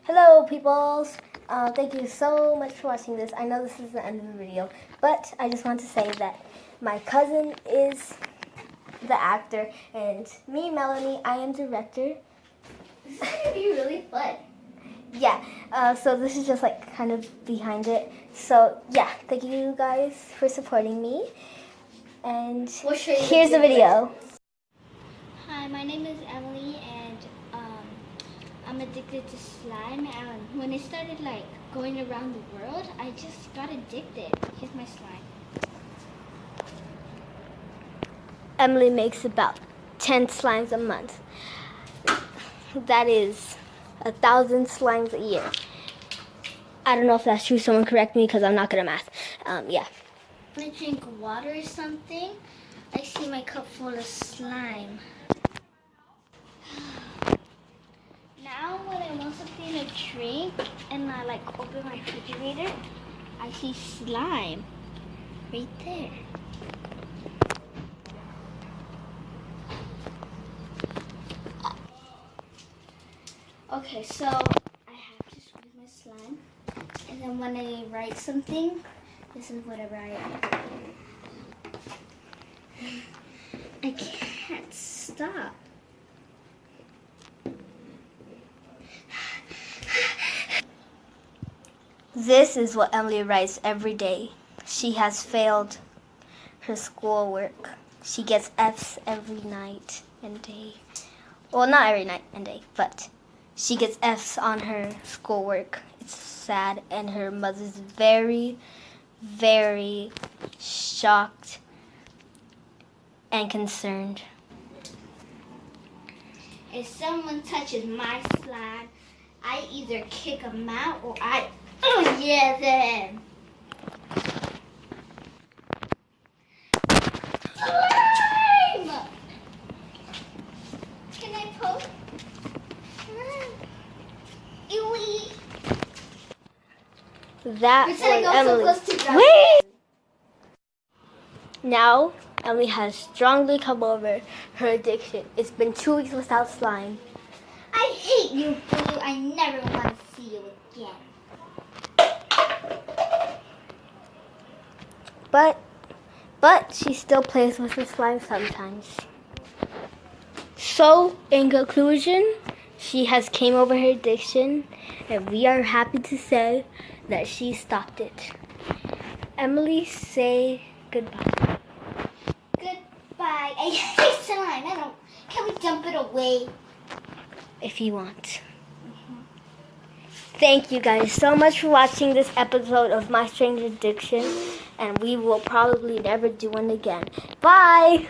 Hello, peoples. Thank you so much for watching this. I know this is the end of the video, but I just want to say that my cousin is the actor, and me, Melanie, I am director. This is going to be really fun. Yeah, so this is just like kind of behind it. So yeah, thank you guys for supporting me. And here's the video. Hi, my name is Emily, and I'm addicted to slime. And when it started like going around the world, I just got addicted. Here's my slime. Emily makes about 10 slimes a month. That is 1,000 slimes a year. I don't know if that's true. Someone correct me because I'm not good at math. Yeah. I'm gonna drink water or something. I see my cup full of slime. Now when I want something to drink and I like open my refrigerator, I see slime right there. Okay, so I have to squeeze my slime, and then when I write something, this is what I write. I can't stop. This is what Emily writes every day. She has failed her schoolwork. She gets F's every night and day. Well, not every night and day, but she gets F's on her schoolwork. It's sad, and her mother's very, very shocked and concerned. If someone touches my slime, I either kick them out or oh yeah then. Slime! Can I poke? Ewy. That was Emily. Wait! Now, Emily has strongly come over her addiction. It's been 2 weeks without slime. I hate you, Boo. I never want to see you again. But she still plays with the slime sometimes. So, in conclusion, she has came over her addiction, and we are happy to say that she stopped it. Emily, say goodbye. Goodbye. I hate slime. Can we dump it away? If you want. Thank you guys so much for watching this episode of My Strange Addiction, and we will probably never do one again. Bye!